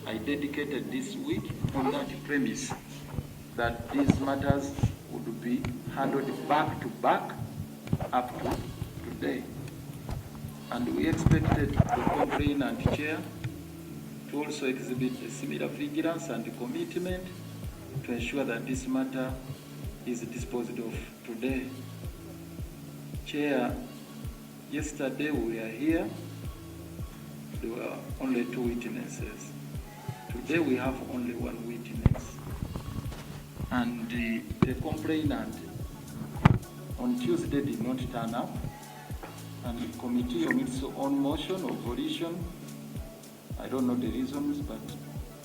I dedicated this week on that premise that these matters would be handled back to back up to today. And we expected the complainant chair to also exhibit a similar vigilance and commitment to ensure that this matter is disposed of today. Chair, yesterday we were here, there were only 2 witnesses. Today we have only 1 witness. And the complainant on Tuesday did not turn up, and the committee on its own motion or volition, I don't know the reasons, but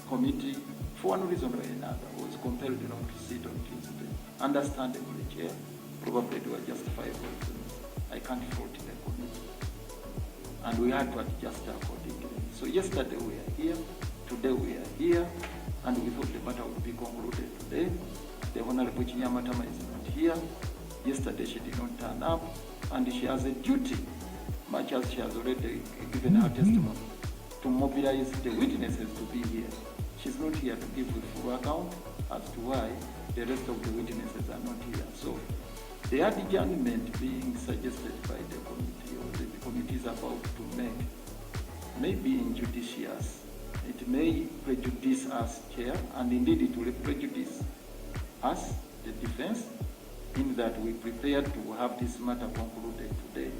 committee, for one reason or another, was compelled not to sit on Tuesday. Understandably, Chair, probably they were justifiable reasons. I can't fault the committee. And we had to adjust accordingly. So yesterday we are here, today we are here, and we thought the matter would be concluded today. The Honorable Nyamatama is not here. Yesterday she did not turn up, and she has a duty, much as she has already given her testimony, to mobilize the witnesses to be here. She's not here to give a full account as to why the rest of the witnesses are not here. So the adjournment being suggested by the committee, or the committee is about to make, may be injudicious. It may prejudice us, Chair, and indeed it will prejudice us, the defense, in that we prepared to have this matter concluded today.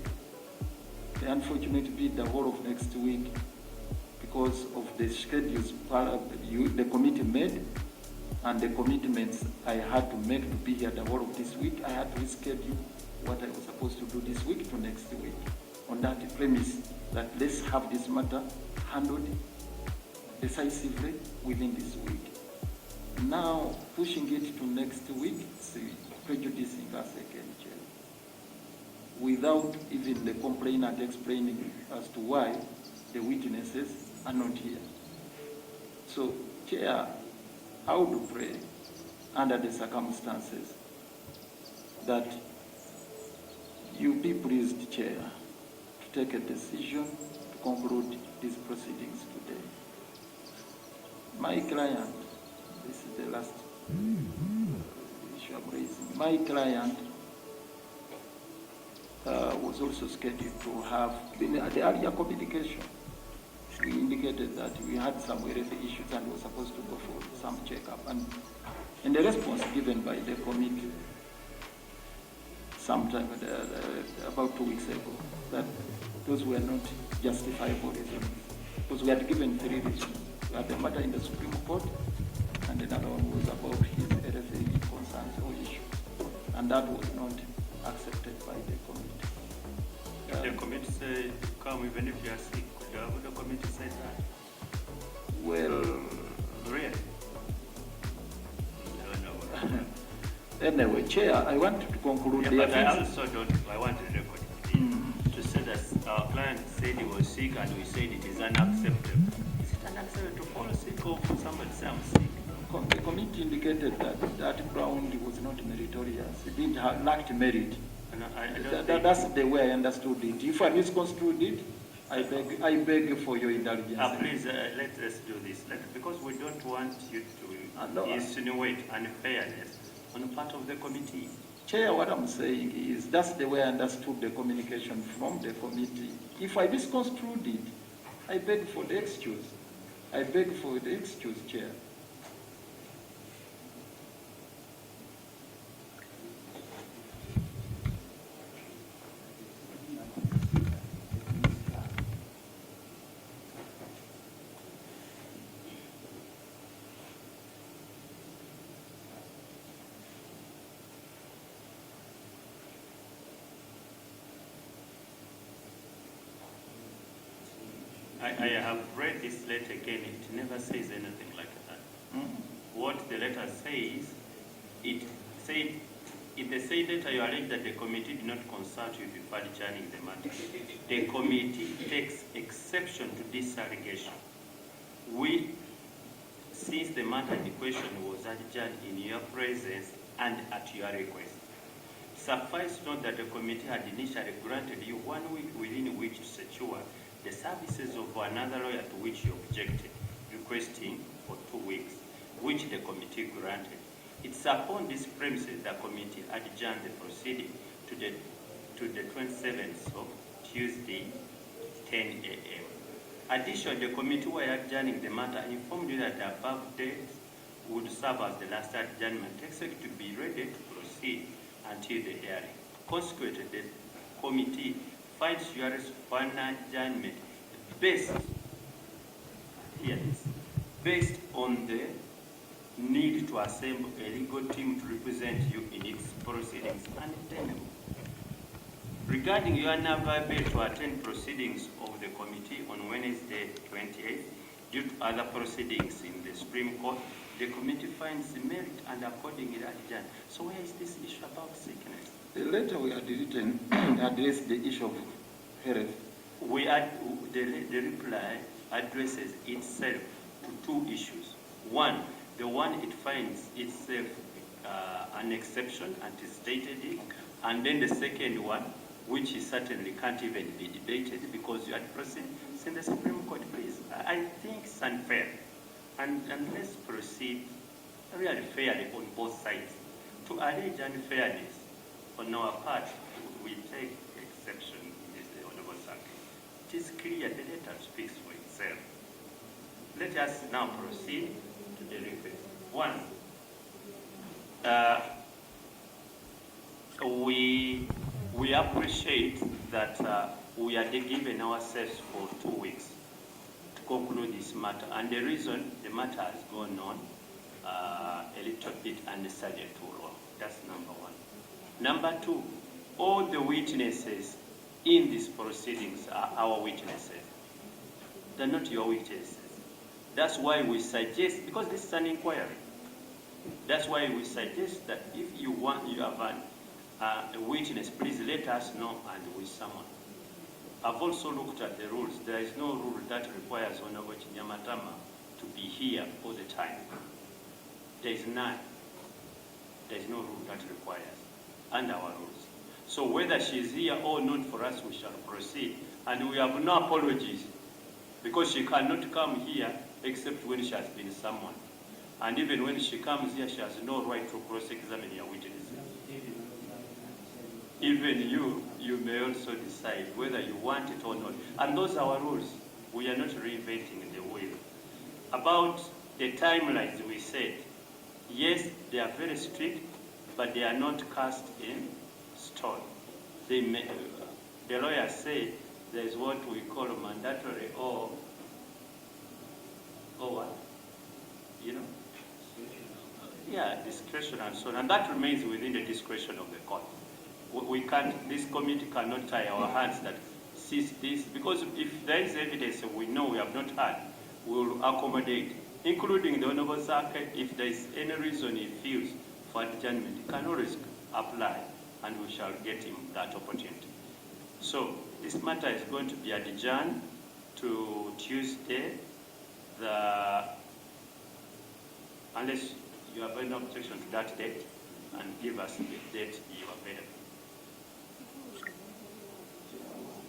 The unfortunate bit, the whole of next week, because of the schedules the committee made and the commitments I had to make to be here the whole of this week, I had to reschedule what I was supposed to do this week to next week, on that premise that let's have this matter handled decisively within this week. Now, pushing it to next week, it's prejudicing us again, Chair, without even the complainant explaining as to why the witnesses are not here. So, Chair, I would pray, under the circumstances, that you be pleased, Chair, to take a decision to conclude these proceedings today. My client, this is the last issue I'm raising. My client was also scheduled to have been at the earlier communication. We indicated that we had some health issues and were supposed to go for some checkup. And the response given by the committee sometime about 2 weeks ago, that those were not justifiable reasons. Because we had given 3 reasons. We had the matter in the Supreme Court, and another one was about his LFA concerns or issues. And that was not accepted by the committee. If the committee said, come even if you are sick, could the committee say that? Well, really? Anyway, Chair, I want to conclude. Yeah, but I also I want to record to say that our client said he was sick and we said it is unacceptable. Is it unacceptable to fall sick or for somebody to say I'm sick? The committee indicated that that ground was not meritorious. It didn't lacked merit. That's the way I understood it. If I misconstrued it, I beg for your indulgence. Please, let us do this. Because we don't want you to insinuate unfairness on the part of the committee. Chair, what I'm saying is that's the way I understood the communication from the committee. If I misconstrued it, I beg for the excuse. I beg for the excuse, Chair. I have read this letter again. It never says anything like that. What the letter says, it said, in the said letter you allege that the committee did not consult you before adjourning the matter. The committee takes exception to this allegation. Since the matter in question was adjourned in your presence and at your request, suffice to note that the committee had initially granted you 1 week within which to secure the services of another lawyer to which you objected, requesting for 2 weeks, which the committee granted. It's upon this premises the committee adjourned the proceeding to the 27th of Tuesday, 10 a.m. Additionally, the committee were adjourning the matter informed you that the above date would serve as the last adjournment, except to be ready to proceed until the hearing. Consequently, the committee finds your final adjournment based on the need to assemble a legal team to represent you in its proceedings untenable. Regarding your unavailability to attend proceedings of the committee on Wednesday 28th, due to other proceedings in the Supreme Court, the committee finds merit and accordingly adjourned. So where is this issue about sickness? The letter we had written addressed the issue of health. The reply addresses itself to 2 issues. One, the one it finds itself an exception and is stated it, and then the second one, which is certainly can't even be debated because you had proceeded in the Supreme Court. Please, I think it's unfair, and let's proceed really fairly on both sides. To allege unfairness on our part, we take exception in this Honorable Zaake. It is clear the letter speaks for itself. Let us now proceed to the request. One, we appreciate that we are given ourselves for 2 weeks to conclude this matter, and the reason the matter has gone on a little bit and decided too long. That's number one. Number two, all the witnesses in these proceedings are our witnesses. They're not your witnesses. That's why we suggest, because this is an inquiry, that's why we suggest that if you have a witness, please let us know and we summon. I've also looked at the rules. There is no rule that requires Honorable Nyamatama to be here all the time. There is none. There is no rule that requires under our rules. So whether she is here or not for us, we shall proceed. And we have no apologies because she cannot come here except when she has been summoned. And even when she comes here, she has no right to cross-examine your witnesses. Even you may also decide whether you want it or not. And those are our rules. We are not reinventing the wheel. About the timelines we said, yes, they are very strict, but they are not cast in stone. The lawyers say there is what we call mandatory or what? You know? Yeah, discretion and so on. And that remains within the discretion of the court. We can't, this committee cannot tie our hands that sees this, because if there is evidence we know we have not had, we will accommodate, including the Honorable Zaake. If there is any reason he feels for adjournment, he can always apply, and we shall get him that opportunity. So this matter is going to be adjourned to Tuesday, unless you have any objection to that date, and give us the date you are available.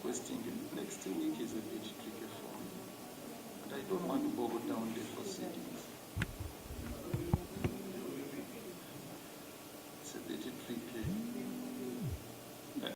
Requesting next week is a bit tricky for me, but I don't want to bog down the proceedings. It's a bit tricky.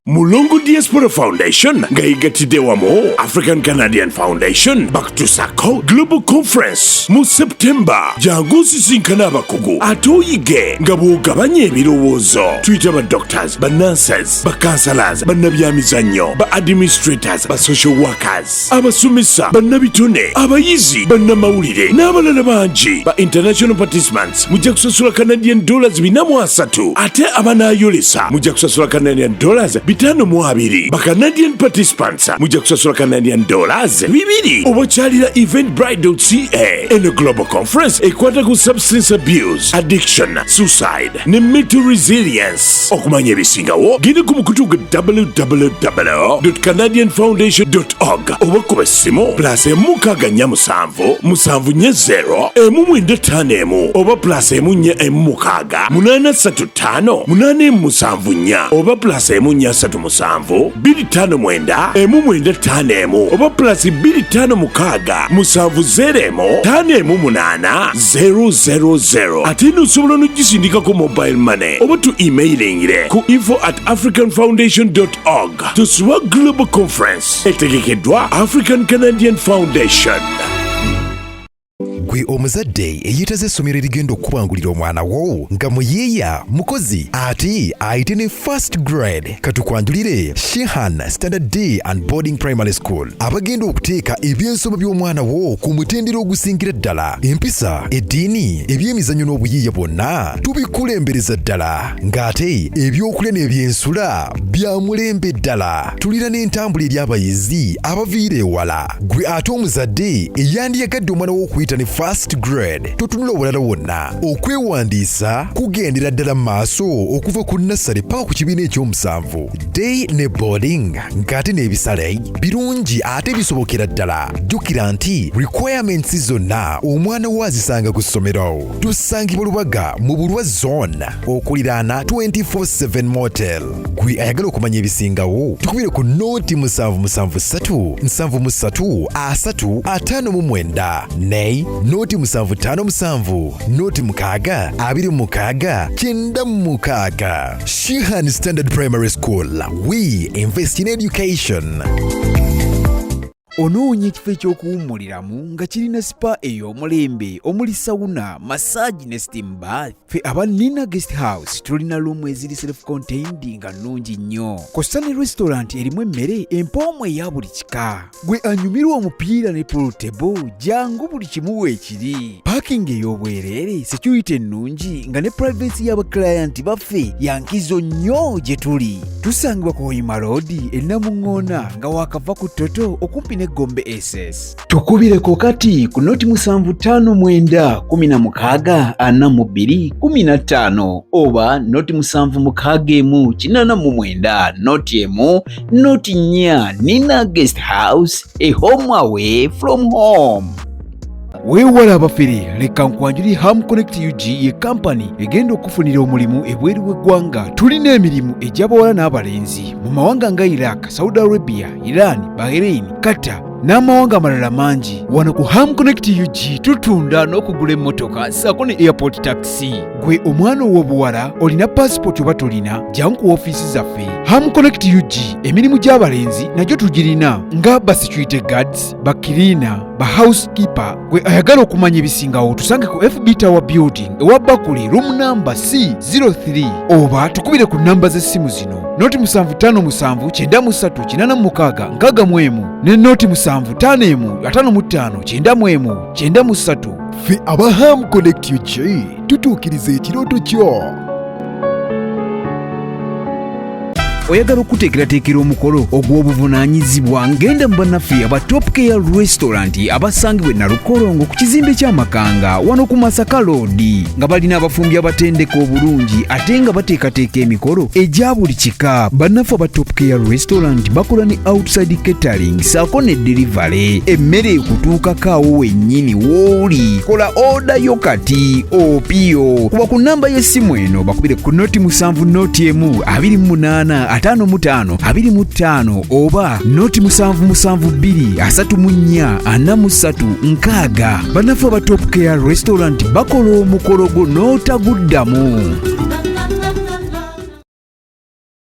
Mulungu Diaspora Foundation ngaigatide wamo African Canadian Foundation back to Sako Global Conference mu September jangu sisinkana abakugu atoyige ngabugabanye ebirowozo twita ba doctors ba nurses ba counselors ba nabyamizanyo ba administrators ba social workers abasomesa ba nabitone abayizi ba namawulire n'abalala bangi ba international participants mujja kusasula Canadian dollars 403 ate abanayolesa mujja kusasula Canadian dollars 520 ba Canadian participants mujja kusasula Canadian dollars 2 obakyalira eventbrite.ca in a global conference ekwata ku substance abuse, addiction, suicide ne mental resilience. Okumanya ebisingawo genda ku mukutu gwa www.canadianfoundation.org oba kuba essimu +147 740 195 oba +146 835 874 oba +147 357 259 1951 oba plus 256 701 518 000 ate nosobola nogisindika ku mobile money oba tu emailing ku info@africanfoundation.org. Tusuba Global Conference etegekeddwa African Canadian Foundation. Gwe omuzadde eyitaze essomero erigenda okubangulira omwana wo nga muyeeya mukozi ate ayite ne first grade katukwanjulire Shehan Standard Day and Boarding Primary School abagenda okuteeka ebyensoma by'omwana wo ku mutendera ogusingira ddala. Empisa, eddiini, ebyemizannyo n'obuyiiya bwonna tubikulembereza ddala ng'ate ebyokulya n'ebyensula bya mulembe ddala. Tulira n'entambula eri abayizi abaviira ewala. Gwe ate omuzadde eyandiyagadde omwana wo okuyita ne first grade totunula obulala wonna okwewandiisa kugendera ddala maaso okuva ku nassale paka ku kibiina ekyomusanvu. Day ne boarding ng'ate n'ebisale birungi ate bisobokera ddala. Jjukira nti requirements zonna omwana wo azisanga ku ssomero. Tusangibwa Lubaga mu Bulwa Zone okuliraana 24/7 motel. Gwe ayagala okumanya ebisingawo tukubire ku noti 773 73 359 ne noti 757 noti 6 26 96. Shehan Standard Primary School. We invest in education. Onoonya ekifo ekyokuwummuliramu nga kirina spa ey'omulembe omuli sauna, massage ne steam bath. Ffe aba Nina Guest House tulina luumu eziri self-contained nga nnungi nnyo. Kosta ne restaurant erimu emmere empoomu eya buli kika. Gwe anyumirwa omupiira ne pool table jangu buli kimu weekiri. Parking ey'obwereere, security ennungi nga ne privacy y'abaclient baffe yankizo nnyo gye tuli. Tusangibwa ku Hoima Road e Namuŋŋoona nga waakava ku Toto okumpi ne Gombe SS. Tukubireko kati ku noti 759 16 42 15 oba noti 761 89 noti emu noti 4. Nina Guest House, a home away from home. Weewala abafere leka nkwanjuli Ham Connect UG ye kampani egenda okufunira omulimu ebweru w'eggwanga. Tulina emirimu egy'abawala n'abalenzi mu mawanga nga Iraq, Saudi Arabia, Iran, Bahrain, Qatar n'amawanga amalala mangi. Wano ku Ham Connect UG tutunda n'okugula emmotoka ssaako ne airport taxi. Gwe omwana ow'obuwala olina passport oba tolina, jangu ku ofiisi zaffe. Ham Connect UG emirimu gy'abalenzi nagyo tugirina nga ba security guards, ba cleaner, ba housekeeper. Gwe ayagala okumanya ebisingawo tusange ku FB Tower Building ewa Bakuli room number C03 oba tukubire ku namba z'essimu zino noti 757 93 86 61 ne noti 751 55 91 93. Ffe aba Ham Connect UG tutuukiriza ekirooto kyo. Oyagala okuteekerateekera omukolo ogw'obuvunaanyizibwa ngenda mu bannaffe aba Top Care Restaurant abasangibwa e Nalukolongo ku kizimbe ky'Amakanga wano ku Masaka Road nga balina abafumbi abatendeka obulungi ate nga bateekateeka emikolo egya buli kika. Bannaffe aba Top Care Restaurant bakola ne outside catering ssaako ne delivery. Emmere ekutuukako awo wennyini w'oli. Kola order yo kati opiyo. Kuba ku nnamba y'essimu eno bakubire ku noti 7 noti emu 28 55 25 oba noti 772 34 43 6. Bannaffe aba Top Care Restaurant bakola omukolo gwo n'otaguddamu.